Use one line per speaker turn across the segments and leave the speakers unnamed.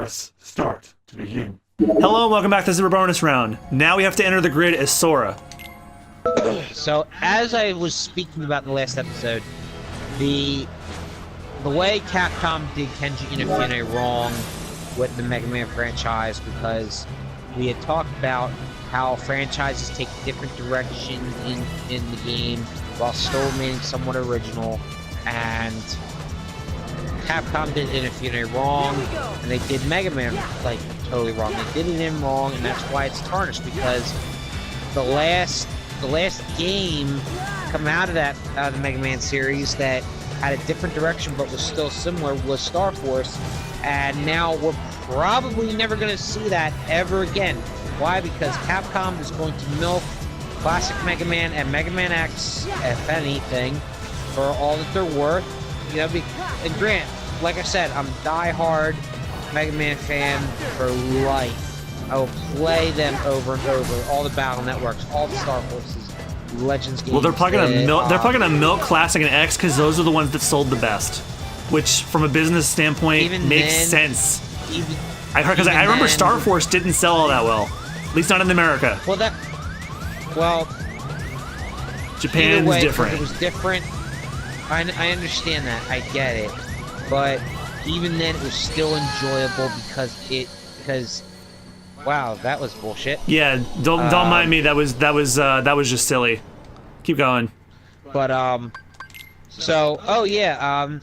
Press start to begin.
Hello and welcome back to the Super Bonus Round. Now we have to enter the grid as Sora.
So, as I was speaking about in the last episode, the way Capcom did Kenji Inafune wrong with the Mega Man franchise, because we had talked about how franchises take different directions in the game while still remaining somewhat original, and Capcom did Inafune wrong, and they did Mega Man like totally wrong. They did it in wrong, and that's why it's tarnished, because the last game coming out of the Mega Man series that had a different direction but was still similar was Star Force, and now we're probably never going to see that ever again. Why? Because Capcom is going to milk classic Mega Man and Mega Man X, if anything, for all that they're worth. You know, and Grant, like I said, I'm a die-hard Mega Man fan for life. I will play them over and over, all the Battle Networks, all the Star Forces, Legends games.
Well, they're probably gonna milk Classic and X because those are the ones that sold the best, which, from a business standpoint, makes sense. I remember Star Force didn't sell all that well, at least not in America.
Well,
Japan's different.
It was different. I understand that. I get it, but even then, it was still enjoyable because. Wow, that was bullshit.
Yeah, don't mind me. That was just silly. Keep going.
But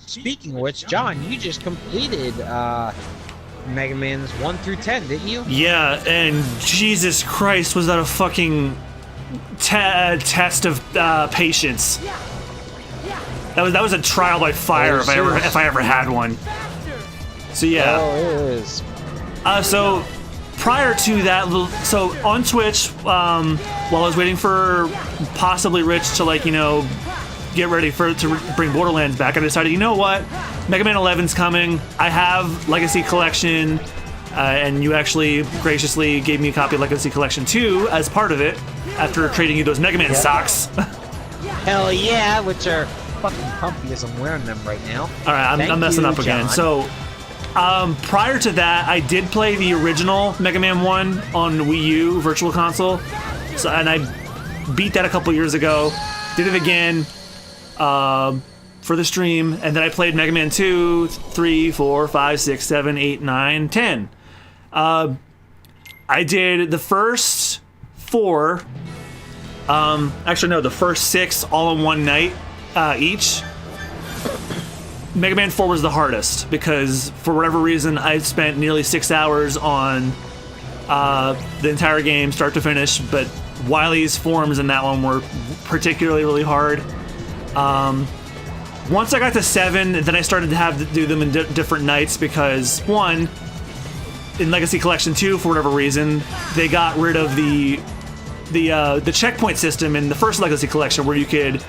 speaking of which, John, you just completed Mega Man's 1 through 10, didn't you?
Yeah, and Jesus Christ, was that a fucking test of patience? That was a trial by fire if I ever had one. So yeah.
Oh, it is.
So prior to that, so on Twitch, while I was waiting for possibly Rich to get ready to bring Borderlands back, I decided, you know what, Mega Man 11's coming. I have Legacy Collection, and you actually graciously gave me a copy of Legacy Collection 2 as part of it after trading you those Mega Man socks.
Hell yeah, which are fucking comfy as I'm wearing them right now.
All right, I'm messing up again. So. Prior to that, I did play the original Mega Man 1 on Wii U Virtual Console, and I beat that a couple years ago. Did it again for the stream, and then I played Mega Man 2, 3, 4, 5, 6, 7, 8, 9, 10. I did the first 4, actually no, the first 6 all in one night each. Mega Man 4 was the hardest because, for whatever reason, I spent nearly 6 hours on the entire game, start to finish, but Wily's forms in that one were particularly really hard. Once I got to 7, then I started to have to do them in different nights because, one, in Legacy Collection 2, for whatever reason, they got rid of the checkpoint system in the first Legacy Collection, where you could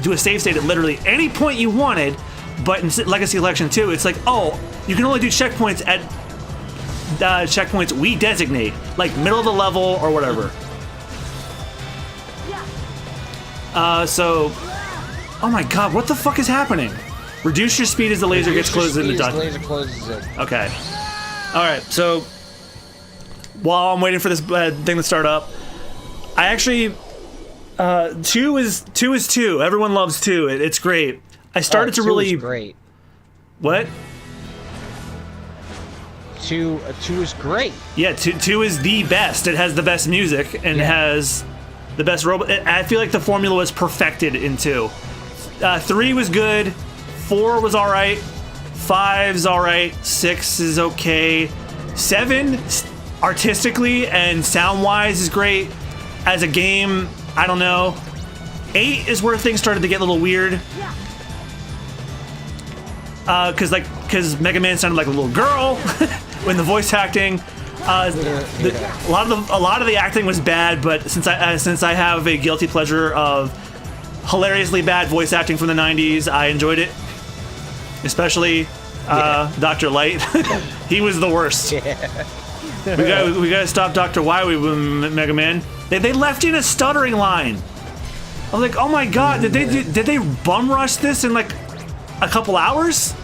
do a save state at literally any point you wanted, but in Legacy Collection 2, it's like, oh, you can only do checkpoints at checkpoints we designate, like middle of the level or whatever. Oh my god, what the fuck is happening? Reduce your speed as the laser gets closed in the dungeon. Okay. Alright, so while I'm waiting for this thing to start up, I actually 2 is 2. Everyone loves 2. It's great. I started to really.
2 is great.
What?
2 is great.
Yeah, 2 is the best. It has the best music and has the best robot. I feel like the formula was perfected in 2. 3 was good. 4 was all right. 5's all right. 6 is okay. 7, artistically and sound-wise, is great. As a game, I don't know. 8 is where things started to get a little weird. Because Mega Man sounded like a little girl when the voice acting. A lot of the acting was bad, but since I have a guilty pleasure of hilariously bad voice acting from the 90s, I enjoyed it. Especially Dr. Light. He was the worst. Yeah. We gotta stop Dr. Wily with Mega Man. They left in a stuttering line. I was like, oh my god, did they bum rush this in like a couple hours?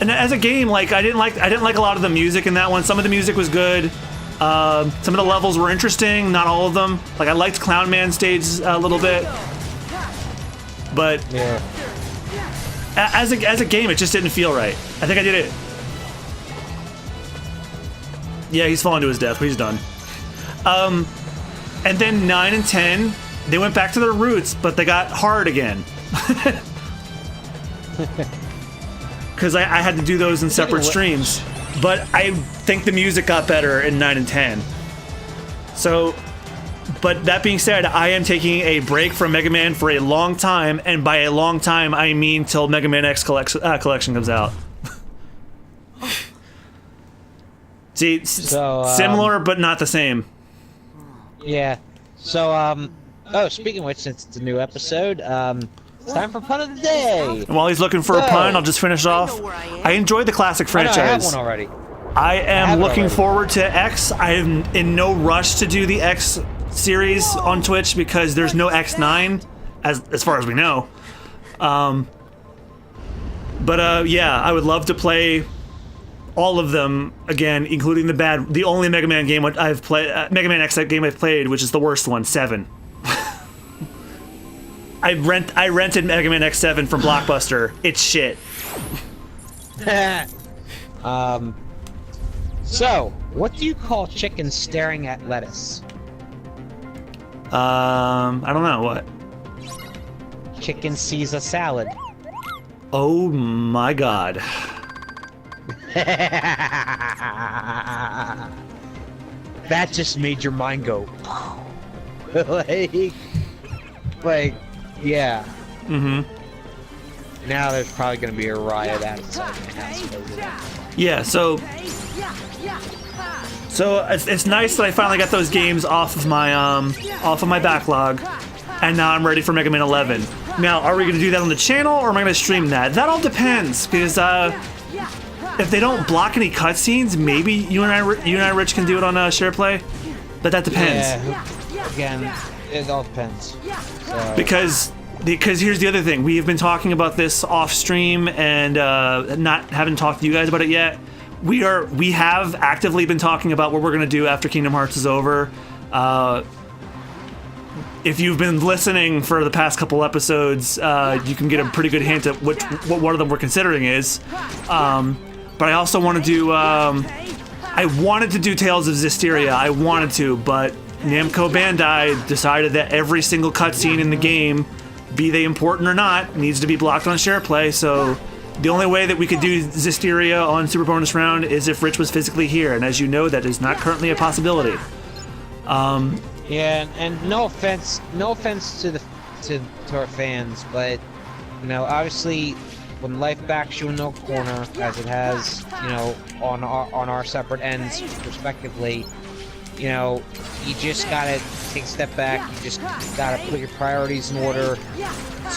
And as a game, like I didn't like a lot of the music in that one. Some of the music was good. Some of the levels were interesting, not all of them. Like I liked Clown Man stage a little bit, but
Yeah.
as a game, it just didn't feel right. I think I did it. Yeah, he's fallen to his death. He's done. And then 9 and 10, they went back to their roots, but they got hard again. Because I had to do those in separate streams. But I think the music got better in 9 and 10. So, but that being said, I am taking a break from Mega Man for a long time, and by a long time, I mean till Mega Man X collection comes out. See, similar but not the same.
Yeah. So, oh, speaking of which, since it's a new episode, it's time for pun of the day.
And while he's looking for a pun, I'll just finish off. I enjoyed the classic franchise.
I have one already.
I am looking forward to X. I am in no rush to do the X series on Twitch because there's no X9, as far as we know. But yeah, I would love to play all of them again, including the only Mega Man game I've played, Mega Man X game I've played, which is the worst one, 7. I rented Mega Man X7 from Blockbuster. It's shit.
So, what do you call chickens staring at lettuce?
I don't know what.
Chicken sees a salad.
Oh my god.
That just made your mind go. like, yeah.
Mm-hmm.
Now there's probably gonna be a riot outside my house.
Yeah, so it's nice that I finally got those games off of my backlog, and now I'm ready for Mega Man 11. Now, are we gonna do that on the channel, or am I gonna stream that? That all depends, because if they don't block any cutscenes, maybe you and I, Rich, can do it on Share Play. But that depends.
Yeah, again, it all depends. So.
Because here's the other thing. We have been talking about this off stream and haven't talked to you guys about it yet. We have actively been talking about what we're gonna do after Kingdom Hearts is over. If you've been listening for the past couple episodes, you can get a pretty good hint at what one of them we're considering is. But I also want to do. I wanted to do Tales of Zestiria. I wanted to, but Namco Bandai decided that every single cutscene in the game, be they important or not, needs to be blocked on Share Play. So the only way that we could do Zestiria on Super Bonus Round is if Rich was physically here, and as you know, that is not currently a possibility.
Yeah, and no offense to our fans, but you know, obviously, when life backs you in no corner, as it has, you know, on our separate ends, respectively, you know, you just gotta take a step back. You just gotta put your priorities in order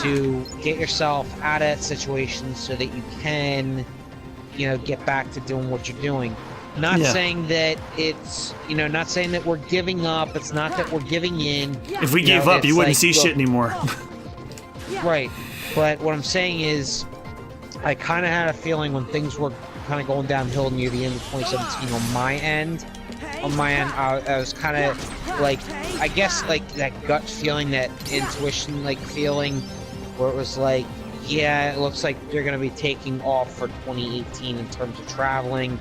to get yourself out of that situation so that you can, you know, get back to doing what you're doing. Not saying that it's, you know, not saying that we're giving up. It's not that we're giving in.
If we gave up, you wouldn't see shit anymore.
Right. But what I'm saying is, I kind of had a feeling when things were kind of going downhill near the end of 2017 on my end, I was kind of like, I guess like that gut feeling, that intuition like feeling, where it was like, yeah, it looks like they're going to be taking off for 2018 in terms of traveling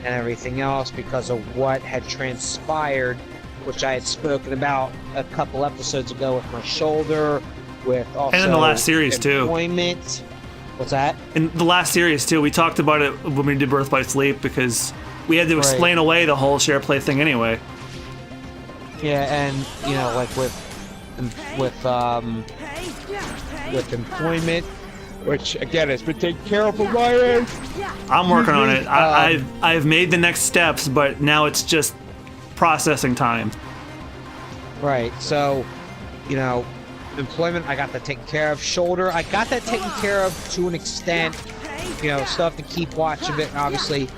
and everything else because of what had transpired, which I had spoken about a couple episodes ago with my shoulder, with also
and in the last series
employment.
too.
What's that?
In the last series too, we talked about it when we did Birth by Sleep because we had to explain away the whole Share Play thing anyway.
Yeah, and you know, like with employment, which again has been taken care of on my end.
I'm working on it. I've made the next steps, but now it's just processing time.
Right. So, you know, employment, I got that taken care of. Shoulder, I got that taken care of to an extent. You know, still have to keep watch of it, obviously.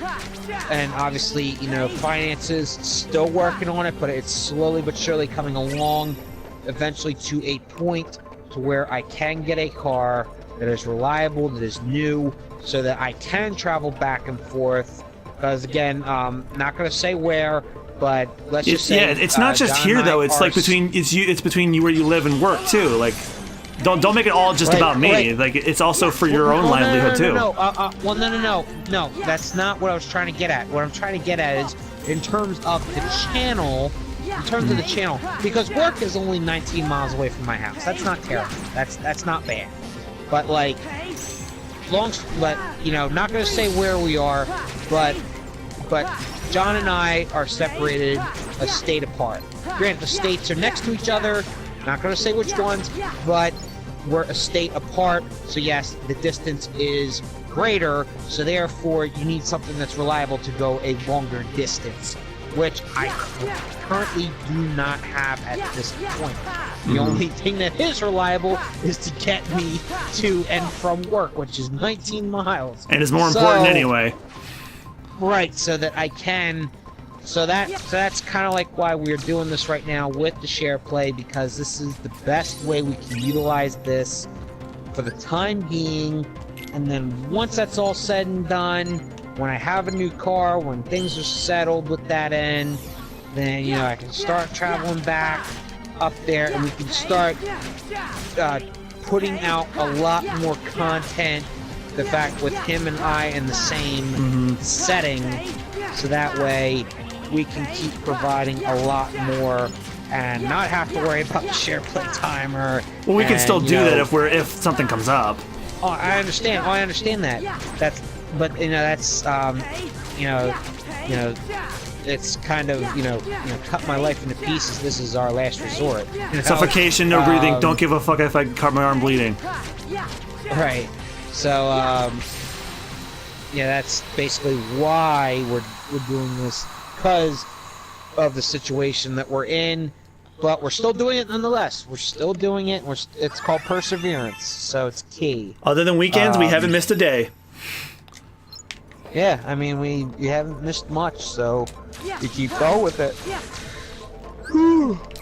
And obviously, you know, finances, still working on it, but it's slowly but surely coming along, eventually to a point to where I can get a car that is reliable, that is new, so that I can travel back and forth. Because again, not going to say where, but let's just say
it's not just
John
here
and I
though. It's
are
like it's between you where you live and work too. Like, don't make it all just about me.
Right.
Like, it's also for your own livelihood too.
No. That's not what I was trying to get at. What I'm trying to get at is in terms of the channel. In terms of the channel, because work is only 19 miles away from my house. That's not terrible. That's not bad. But like, you know, not gonna say where we are, but John and I are separated a state apart. Granted, the states are next to each other. Not gonna say which ones, but we're a state apart. So yes, the distance is greater. So therefore, you need something that's reliable to go a longer distance, which I currently do not have at this point. The only thing that is reliable is to get me to and from work, which is 19 miles.
And it's more important anyway.
Right, so that I can... So that's kind of like why we're doing this right now with the share play, because this is the best way we can utilize this for the time being. And then once that's all said and done, when I have a new car, when things are settled with that end, then, you know, I can start traveling back up there, and we can start putting out a lot more content. The fact with him and I in the same setting, so that way we can keep providing a lot more and not have to worry about the share play timer.
Well, we can still do that if something comes up.
Oh, I understand. Oh, I understand that. But you know, that's you know, it's kind of you know, cut my life into pieces. This is our last resort. You know?
Suffocation, no breathing. Don't give a fuck if I cut my arm bleeding.
Right. So yeah, that's basically why we're doing this, because of the situation that we're in. But we're still doing it nonetheless. We're still doing it. It's called perseverance, so it's key.
Other than weekends, we haven't missed a day.
Yeah, I mean, we haven't missed much, so we keep going with it.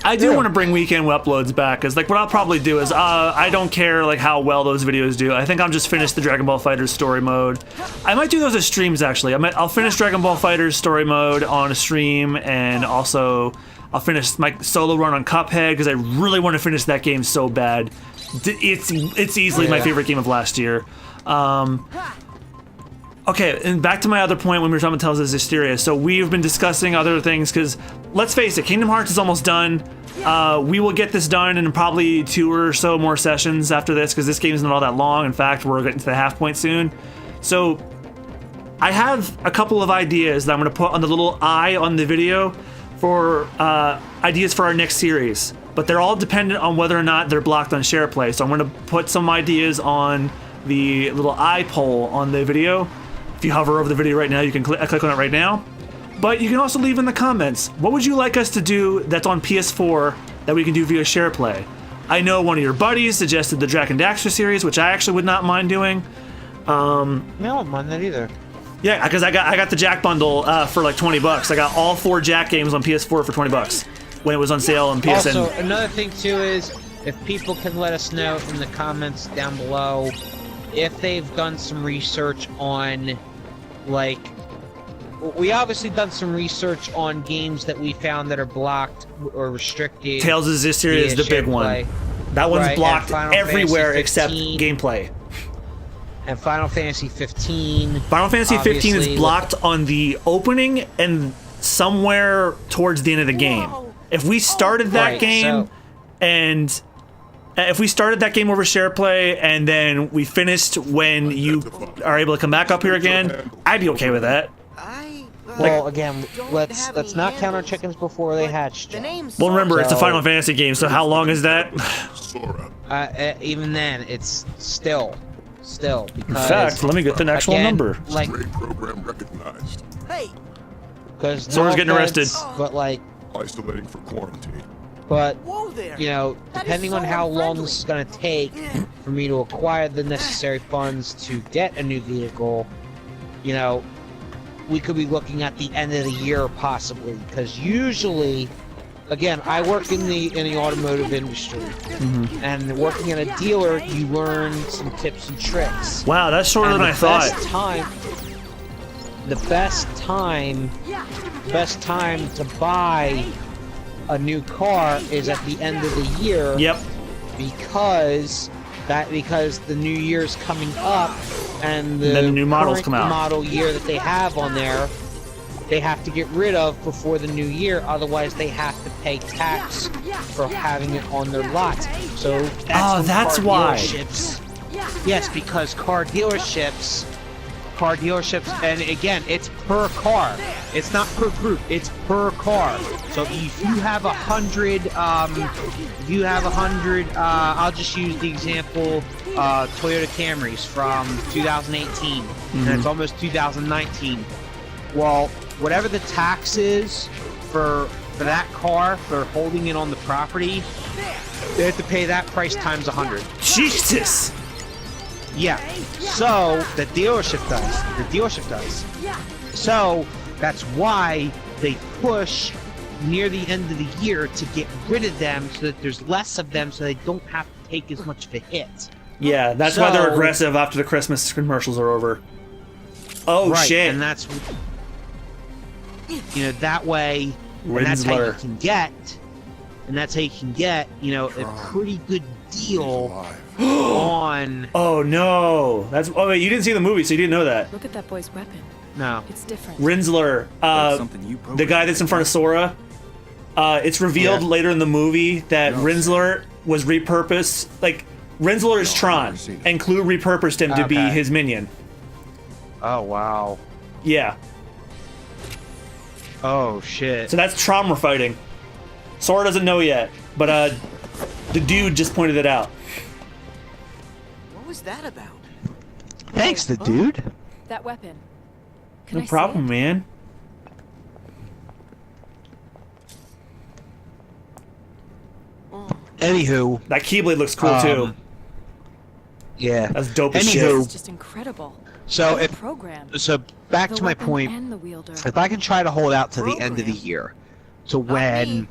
I do want to bring weekend uploads back, because like what I'll probably do is I don't care like how well those videos do. I think I'll just finish the Dragon Ball FighterZ story mode. I might do those as streams actually. I'll finish Dragon Ball FighterZ story mode on a stream, and also I'll finish my solo run on Cuphead, because I really want to finish that game so bad. It's easily my favorite game of last year. Okay, and back to my other point when we were talking about Tales of Hysteria. So we've been discussing other things, because let's face it, Kingdom Hearts is almost done. We will get this done in probably 2 or so more sessions after this, because this game is not all that long. In fact, we're getting to the half point soon. So I have a couple of ideas that I'm going to put on the little eye on the video for ideas for our next series. But they're all dependent on whether or not they're blocked on SharePlay. So I'm going to put some ideas on the little eye poll on the video. If you hover over the video right now, you can click on it right now. But you can also leave in the comments, what would you like us to do that's on PS4 that we can do via SharePlay? I know one of your buddies suggested the Jack and Daxter series, which I actually would not mind doing.
I don't mind that either.
Yeah, because I got the Jack bundle for like $20. I got all 4 Jack games on PS4 for $20 when it was on sale on PSN.
Also, another thing too is, if people can let us know in the comments down below if they've done some research on, like, we obviously done some research on games that we found that are blocked or restricted.
Tales of Hysteria is the big one. That one's blocked everywhere except gameplay.
And Final Fantasy 15.
Final Fantasy 15 is blocked on the opening and somewhere towards the end of the game. If we started that game and if we started that game over SharePlay and then we finished when you are able to come back up here again, I'd be okay with that.
Well, again, let's not count our chickens before they hatch.
Well, remember, it's a Final Fantasy game, so how long is that?
Even then, it's still. Because,
in fact, let me get the actual number.
Like,
program recognized.
Hey. Because
Sora's getting arrested.
But like,
isolating for quarantine.
But you know, depending on how long this is going to take for me to acquire the necessary funds to get a new vehicle, you know, we could be looking at the end of the year possibly, because usually again, I work in the automotive industry, and working at a dealer, you learn some tips and tricks.
Wow, that's shorter than I thought.
The best time to buy a new car is at the end of the year.
Yep.
Because the new year's coming up, and
Then the new models come out.
Model year that they have on there, they have to get rid of before the new year. Otherwise, they have to pay tax for having it on their lot. So that's
why.
Yes, because car dealerships, and again, it's per car. It's not per group. It's per car. So if you have 100, I'll just use the example, Toyota Camrys from 2018, and it's almost 2019. Well, whatever the tax is for that car, for holding it on the property, they have to pay that price times 100.
Jesus!
Yeah, so the dealership does. So that's why they push near the end of the year to get rid of them, so that there's less of them, so they don't have to take as much of a hit.
Yeah, that's why they're aggressive after the Christmas commercials are over. Oh,
right,
shit.
And that's, that way, and that's how you can get, a pretty good deal on...
Oh, no. Oh, wait, you didn't see the movie, so you didn't know that.
Look at that boy's weapon.
No.
It's different.
Rinsler, the guy that's in front of Sora, it's revealed later in the movie that Rinsler was repurposed. Like, Rinsler is Tron, and Clue repurposed him to be his minion.
Oh, wow.
Yeah.
Oh, shit.
So that's Tron we're fighting. Sora doesn't know yet, but the dude just pointed it out.
What was that about?
Thanks, the dude.
That weapon. Can
No
I see
problem,
it?
man.
Anywho,
that Keyblade looks cool too.
Yeah,
that's dope as shit.
It's just incredible.
So back
The
to my
weapon
point.
and the wielder.
If I can try to hold out to the end of the year, to when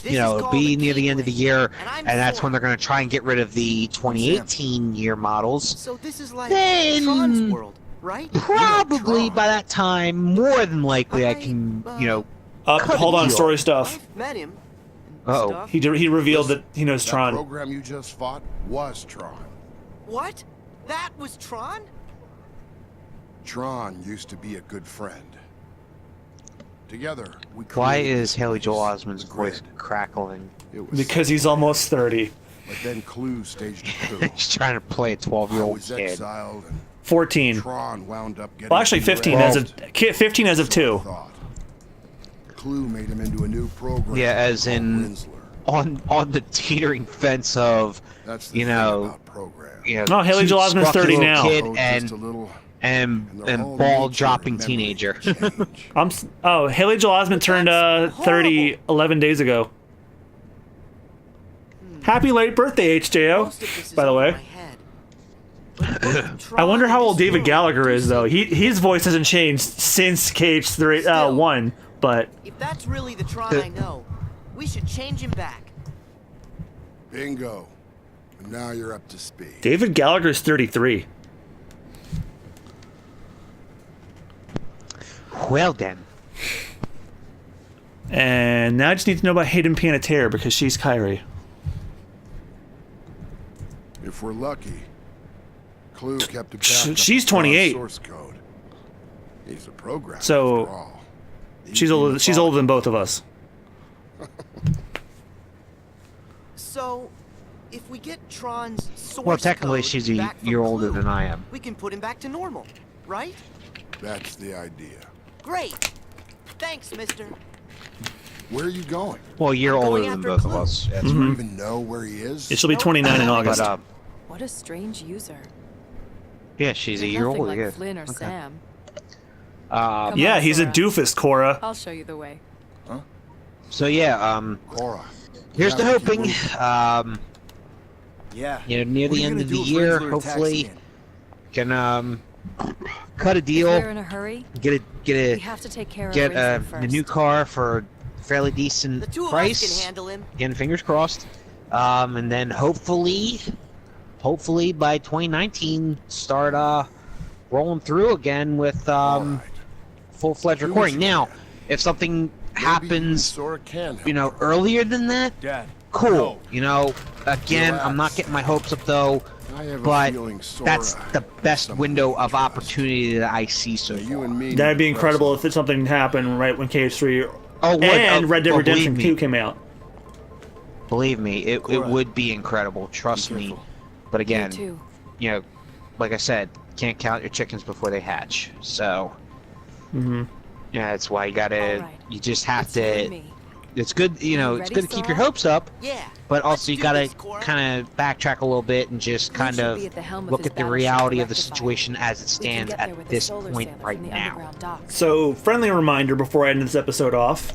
it'll be near the end of the year, and that's when they're going to try and get rid of the 2018 year models.
So this is like
Then
Tron's world, right?
probably by that time, more than likely, I can,
hold on, story stuff.
I've met him.
Uh-oh.
He revealed that he knows Tron.
The program you just fought was Tron.
What? That was Tron?
Tron used to be a good friend. Together, we
Why
created
is Haley Joel
this
Osment's
grid.
voice crackling?
It was
Because he's almost 30.
But then Clue staged a coup.
He's trying to play a
I
12-year-old
was
kid.
exiled and
14.
Tron wound up getting
Well, actually 15 as of 15 as of 2.
thought. Clue made him into a new program.
Yeah, as
called
in
Rinsler.
on the teetering fence of,
That's the thing about programs.
No, Haley Joel Osment's 30 now.
Kid
Oh,
and
just a little,
and ball dropping teenager.
change.
Haley Joel Osment turned 30 11 days ago. Happy late birthday, HJO.
Most of this is
By the
over
way,
my head.
I wonder how old David Gallagher is though. His voice hasn't changed since KH3 1, but
If that's really the Tron I know, we should change him back.
Bingo. And now you're up to speed.
David Gallagher's 33.
Well then.
And now I just need to know about Hayden Panettiere because she's Kyrie.
If we're lucky, Clue kept a backup
She's
of
28.
source code. He's a programmer.
So,
after all.
She's older. She's older than both of us.
So, if we get Tron's source
Well, technically,
code
she's a
back from
year older
Clue,
than I am.
we can put him back to normal, right?
That's the idea.
Great. Thanks, mister.
Where are you going?
Well, a year
I'm
older
going
than
after
both of
Clue.
us.
Do you even know where he is?
She'll be 29 in August.
But
What a strange user.
yeah, she's a year
Nothing
older.
like
Yeah.
Flynn or Sam.
Um,
Come
Yeah,
on,
he's a
Sora.
doofus, Cora.
I'll show you the way.
So yeah,
Cora.
here's to
Yeah,
hoping.
Yeah.
Near the end of the year, hopefully, can cut a
If
deal,
we're in a hurry,
get
we
a
have to take care of
get
Rinsler
a
first.
new car for fairly decent
The two of us
price.
can handle him.
Again, fingers crossed. And then hopefully by 2019, start rolling through again with
Alright.
full-fledged
Do what
recording.
you
Now,
can.
if something
Maybe you and
happens,
Sora can help.
you know, earlier than that,
Dad.
cool.
No.
You know, again, I'm not
Relax.
getting my hopes up though,
I have a
but
feeling Sora
that's the best
some
window of
trust.
opportunity that I see so
You
far.
and me.
That'd be
need
incredible
presents.
if something happened right when KH3
Oh, would.
and
Oh,
Red Dead
oh,
Redemption
believe me.
2 came out.
Believe me, it
Cora,
would be incredible. Trust
be
me.
careful.
But
You
again,
too.
you know, like I said, can't count your chickens before they hatch. So,
Mm-hmm.
yeah, that's why you gotta.
All right.
You just have
It's you and
to.
me.
It's good, you know.
You
It's
ready,
good to keep your
Sora?
hopes up,
Yeah.
but
let's
also you
do
gotta
this, Cora.
kind of backtrack a little bit and just kind
Luke should
of
be at the helm of
look
his
at the
battleship
reality
to
of the
rectify it.
situation as it
We can
stands
get there
at
with a
this
solar
point
sailor
right
from the
now.
underground docks.
So, friendly reminder before I end this episode off.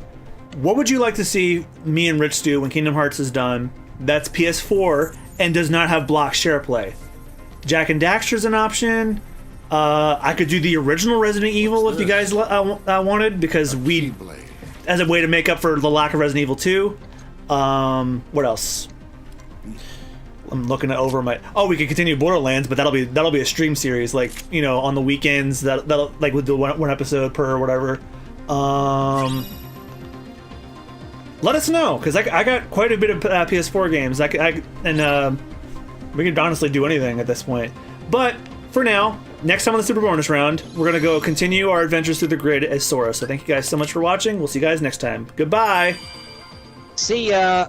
What would you like to see me and Rich do when Kingdom Hearts is done? That's PS4 and does not have block share play. Jack and Daxter's an option. I could do the original Resident Evil if you guys wanted, because we,
Keyblade.
as a way to make up for the lack of Resident Evil 2. What else? I'm looking over my. Oh, we could continue Borderlands, but that'll be a stream series, like, you know, on the weekends. That'll like with the one episode per or whatever. Let us know, because I got quite a bit of PS4 games. We could honestly do anything at this point. But for now, next time on the Super Bonus Round, we're gonna go continue our adventures through the grid as Sora. So thank you guys so much for watching. We'll see you guys next time. Goodbye.
See ya.